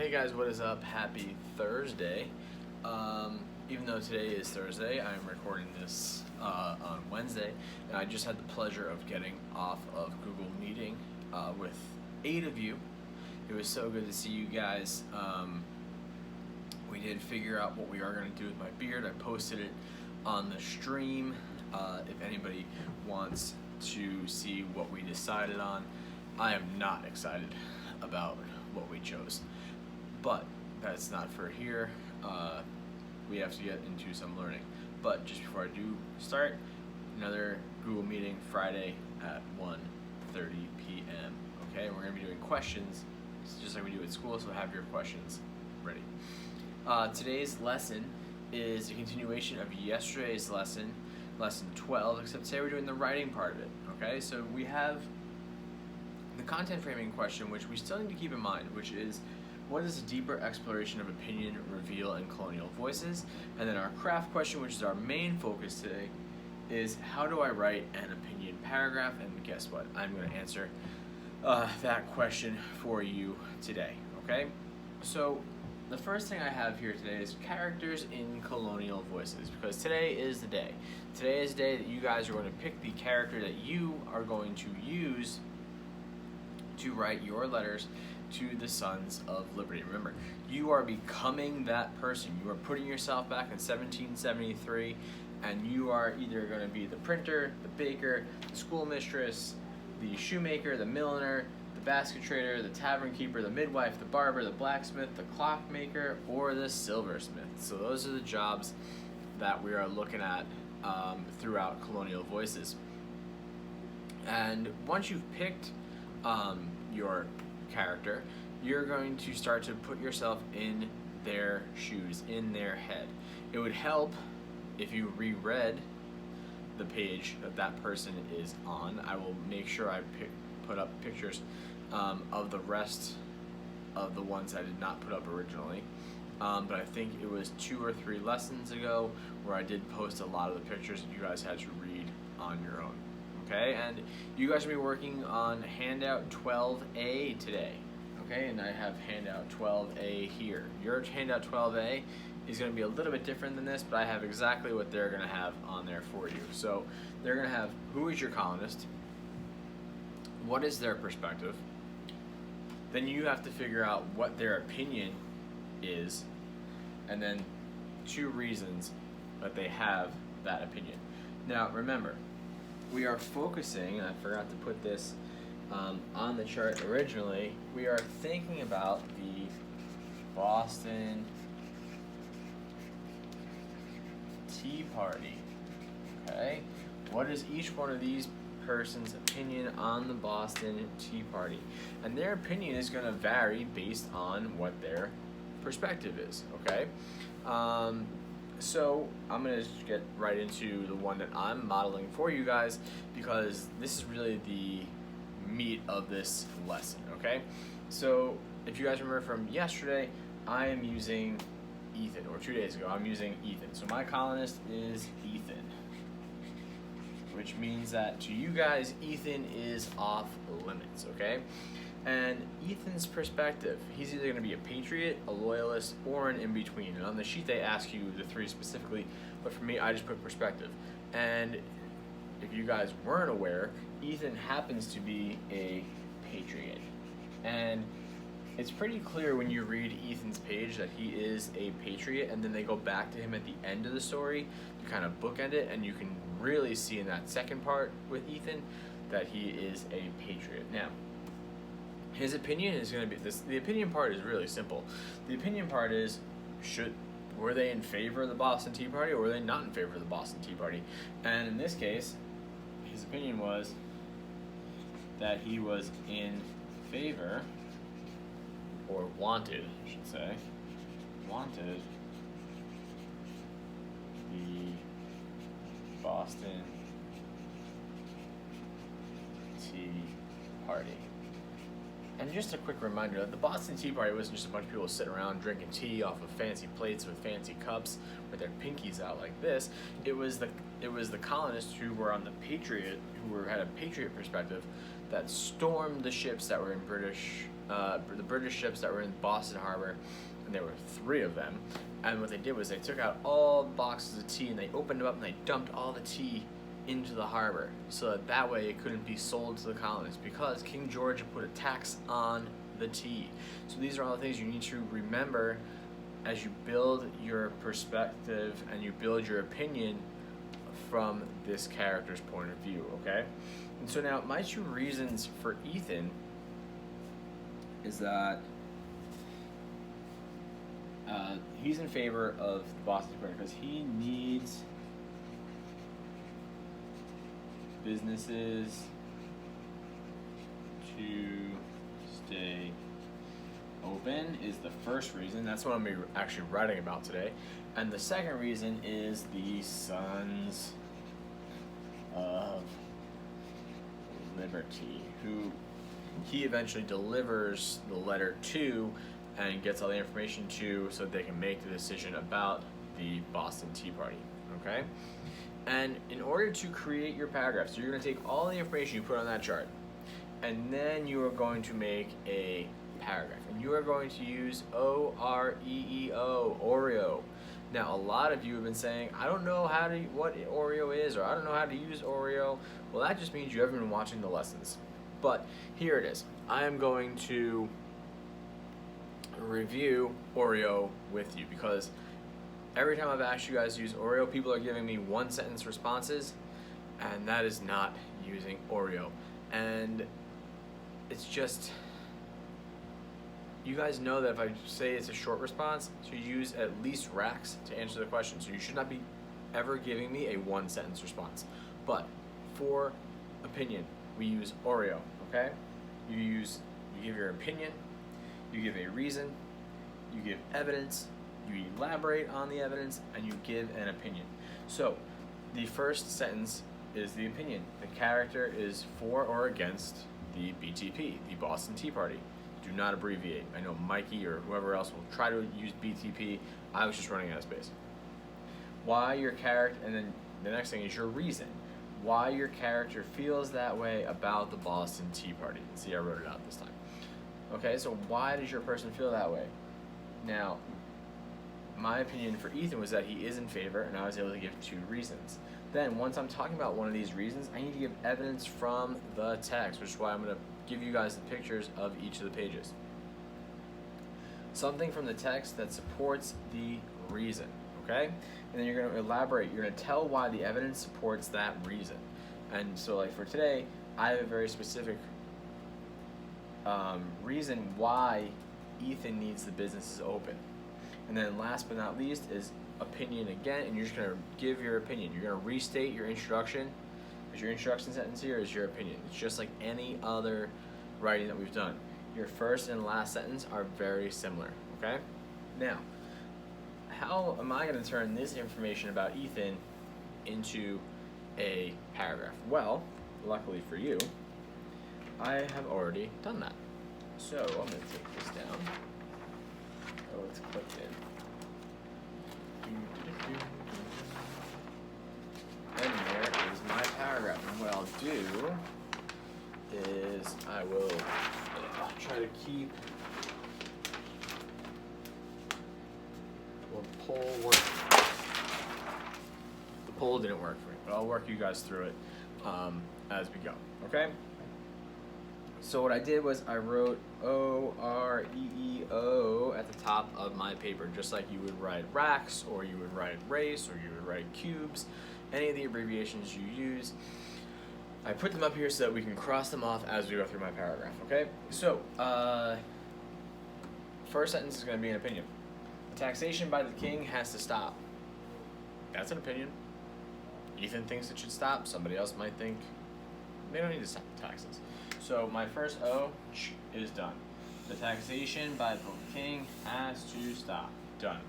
Hey guys, what is up? Happy Thursday. Even though today is Thursday, I'm recording this on Wednesday, and I just had the pleasure of getting off of Google Meeting with 8 of you. It was so good to see you guys. We did figure out what we are going to do with my beard. I posted it on the stream. If anybody wants to see what we decided on, I am not excited about what we chose. But that's not for here. We have to get into some learning. But just before I do start, another Google Meeting Friday at 1:30 p.m. Okay, we're going to be doing questions, just like we do at school, so have your questions ready. Today's lesson is a continuation of yesterday's lesson, lesson 12, except today we're doing the writing part of it. Okay, so we have the content framing question, which we still need to keep in mind, which is, what is a deeper exploration of opinion, reveal, and colonial voices? And then our craft question, which is our main focus today, is how do I write an opinion paragraph? And guess what? I'm going to answer that question for you today, okay? So the first thing I have here today is characters in colonial voices, because today is the day. Today is the day that you guys are going to pick the character that you are going to use to write your letters to the Sons of Liberty. Remember, you are becoming that person. You are putting yourself back in 1773, and you are either going to be the printer, the baker, the schoolmistress, the shoemaker, the milliner, the basket trader, the tavern keeper, the midwife, the barber, the blacksmith, the clockmaker, or the silversmith. So those are the jobs that we are looking at throughout Colonial Voices. And once you've picked your character, you're going to start to put yourself in their shoes, in their head. It would help if you reread the page that that person is on. I will make sure I put up pictures of the rest of the ones I did not put up originally. But I think it was 2 or 3 lessons ago where I did post a lot of the pictures that you guys had to read on your own. Okay, and you guys will be working on handout 12A today. Okay, and I have handout 12A here. Your handout 12A is going to be a little bit different than this, but I have exactly what they're going to have on there for you. So they're going to have, who is your colonist? What is their perspective? Then you have to figure out what their opinion is, and then 2 reasons that they have that opinion. Now remember, we are focusing, and I forgot to put this on the chart originally, we are thinking about the Boston Tea Party. Okay? What is each one of these person's opinion on the Boston Tea Party? And their opinion is going to vary based on what their perspective is. Okay? So I'm going to just get right into the one that I'm modeling for you guys, because this is really the meat of this lesson, okay? So if you guys remember from yesterday, I am using Ethan, or 2 days ago, I'm using Ethan. So my colonist is Ethan, which means that to you guys, Ethan is off limits, okay? And Ethan's perspective, he's either going to be a patriot, a loyalist, or an in-between. And on the sheet they ask you the 3 specifically, but for me, I just put perspective. And if you guys weren't aware, Ethan happens to be a patriot. And it's pretty clear when you read Ethan's page that he is a patriot, and then they go back to him at the end of the story to kind of bookend it, and you can really see in that second part with Ethan that he is a patriot. Now, his opinion is going to be this. The opinion part is really simple. The opinion part is, were they in favor of the Boston Tea Party, or were they not in favor of the Boston Tea Party? And in this case, his opinion was that he was in favor, or wanted, I should say, wanted the Boston Tea Party. And just a quick reminder that the Boston Tea Party wasn't just a bunch of people sitting around drinking tea off of fancy plates with fancy cups with their pinkies out like this. It was the colonists who were on the Patriot, had a Patriot perspective, that stormed the ships that were in British the British ships that were in Boston Harbor, and there were 3 of them. And what they did was they took out all boxes of tea and they opened them up and they dumped all the tea into the harbor, so that way it couldn't be sold to the colonists, because King George had put a tax on the tea. So these are all the things you need to remember as you build your perspective and you build your opinion from this character's point of view, okay? And so now my 2 reasons for Ethan is that he's in favor of the Boston Tea Party because he needs businesses to stay open is the first reason. That's what I'm actually writing about today. And the second reason is the Sons of Liberty, who he eventually delivers the letter to and gets all the information to so they can make the decision about the Boston Tea Party, okay? And in order to create your paragraphs, you're going to take all the information you put on that chart, and then you are going to make a paragraph, and you are going to use OREEO, OREO. Now, a lot of you have been saying, I don't know what OREO is, or I don't know how to use OREO. Well, that just means you haven't been watching the lessons. But here it is. I am going to review OREO with you, because every time I've asked you guys to use OREO, people are giving me 1-sentence responses, and that is not using OREO. And it's just, you guys know that if I say it's a short response, to use at least racks to answer the question. So you should not be ever giving me a 1-sentence response. But for opinion, we use OREO, okay? You give your opinion, you give a reason, you give evidence, you elaborate on the evidence, and you give an opinion. So the first sentence is the opinion. The character is for or against the BTP, the Boston Tea Party. Do not abbreviate. I know Mikey or whoever else will try to use BTP. I was just running out of space. Why your character, and then the next thing is your reason. Why your character feels that way about the Boston Tea Party. See, I wrote it out this time. Okay, so why does your person feel that way? Now, my opinion for Ethan was that he is in favor, and I was able to give 2 reasons. Then, once I'm talking about one of these reasons, I need to give evidence from the text, which is why I'm going to give you guys the pictures of each of the pages. Something from the text that supports the reason, okay? And then you're going to elaborate. You're going to tell why the evidence supports that reason. And so, like for today, I have a very specific reason why Ethan needs the businesses open. And then last but not least is opinion again, and you're just going to give your opinion. You're going to restate your introduction, because your introduction sentence here is your opinion. It's just like any other writing that we've done. Your first and last sentence are very similar, okay? Now, how am I going to turn this information about Ethan into a paragraph? Well, luckily for you, I have already done that. So I'm going to take this down. Oh, it's clicked in. And there is my paragraph. And what I'll do is I will try to keep the poll working. The poll didn't work for me, but I'll work you guys through it as we go. Okay? So what I did was I wrote OREEO at the top of my paper, just like you would write racks, or you would write race, or you would write cubes, any of the abbreviations you use. I put them up here so that we can cross them off as we go through my paragraph, okay? So, first sentence is going to be an opinion. Taxation by the king has to stop. That's an opinion. Ethan thinks it should stop. Somebody else might think they don't need to stop the taxes. So my first O is done. The taxation by the king has to stop. Done.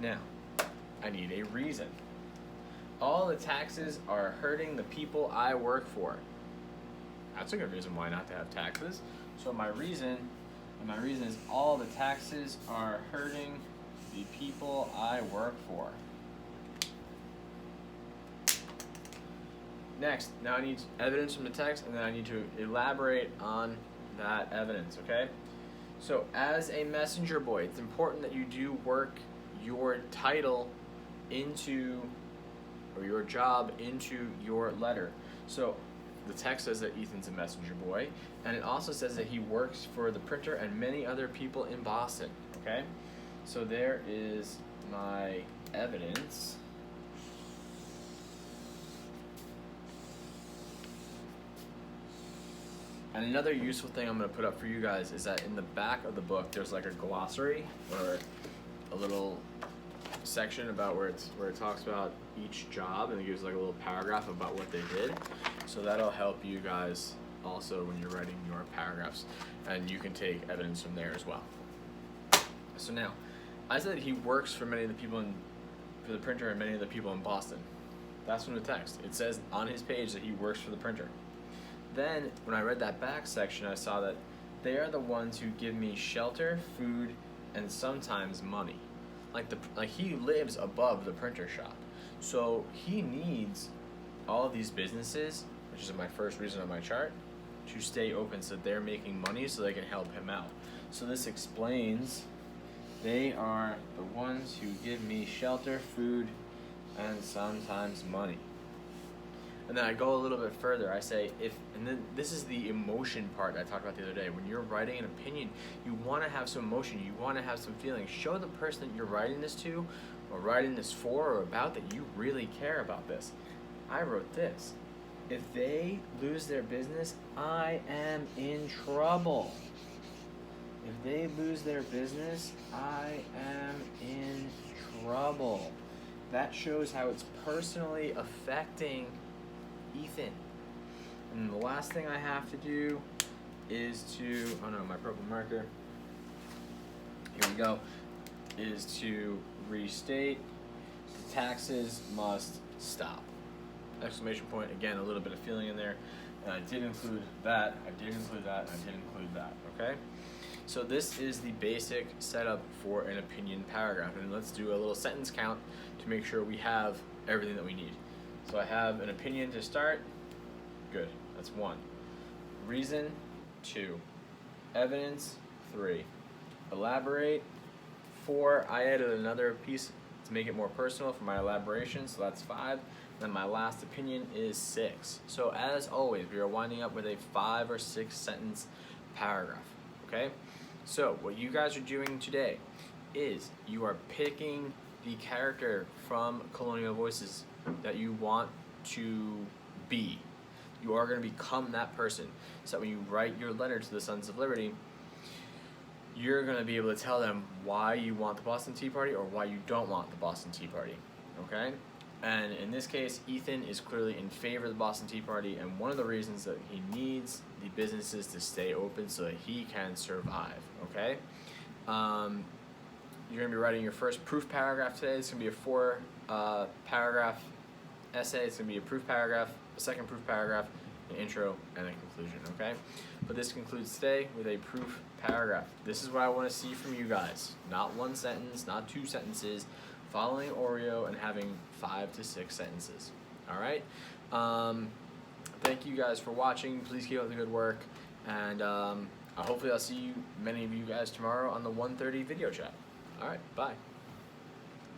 Now, I need a reason. All the taxes are hurting the people I work for. That's a good reason why not to have taxes. So my reason is all the taxes are hurting the people I work for. Next, now I need evidence from the text, and then I need to elaborate on that evidence, okay? So as a messenger boy, it's important that you do work your title into, or your job into your letter. So the text says that Ethan's a messenger boy, and it also says that he works for the printer and many other people in Boston, okay? So there is my evidence. And another useful thing I'm going to put up for you guys is that in the back of the book there's like a glossary or a little section about where it talks about each job, and it gives like a little paragraph about what they did. So that'll help you guys also when you're writing your paragraphs, and you can take evidence from there as well. So now, I said he works for many of the people for the printer and many of the people in Boston. That's from the text. It says on his page that he works for the printer. Then, when I read that back section, I saw that they are the ones who give me shelter, food, and sometimes money. Like he lives above the printer shop. So he needs all of these businesses, which is my first reason on my chart, to stay open so they're making money so they can help him out. So this explains they are the ones who give me shelter, food, and sometimes money. And then I go a little bit further. I say, and then this is the emotion part I talked about the other day. When you're writing an opinion, you want to have some emotion. You want to have some feelings. Show the person that you're writing this to, or writing this for, or about, that you really care about this. I wrote this. If they lose their business, I am in trouble. If they lose their business, I am in trouble. That shows how it's personally affecting Ethan. And the last thing I have to do is to, oh no, my purple marker, here we go, is to restate taxes must stop. Exclamation point, again, a little bit of feeling in there. And I did include that, I did include that, I did include that, okay? So this is the basic setup for an opinion paragraph. And let's do a little sentence count to make sure we have everything that we need. So I have an opinion to start. Good, that's 1. Reason, 2. Evidence, 3. Elaborate, 4. I added another piece to make it more personal for my elaboration, so that's 5. Then my last opinion is 6. So as always, we are winding up with a 5 or 6 sentence paragraph, okay? So what you guys are doing today is you are picking the character from Colonial Voices that you want to be. You are going to become that person. So that when you write your letter to the Sons of Liberty, you're going to be able to tell them why you want the Boston Tea Party or why you don't want the Boston Tea Party. Okay? And in this case, Ethan is clearly in favor of the Boston Tea Party, and one of the reasons that he needs the businesses to stay open so that he can survive. Okay? You're going to be writing your first proof paragraph today. It's going to be a 4-paragraph essay. It's going to be a proof paragraph, a second proof paragraph, an intro, and a conclusion, okay? But this concludes today with a proof paragraph. This is what I want to see from you guys. Not 1 sentence, not 2 sentences, following OREEO and having 5 to 6 sentences, all right? Thank you guys for watching. Please keep up the good work, and hopefully I'll see many of you guys tomorrow on the 1:30 video chat. All right, bye.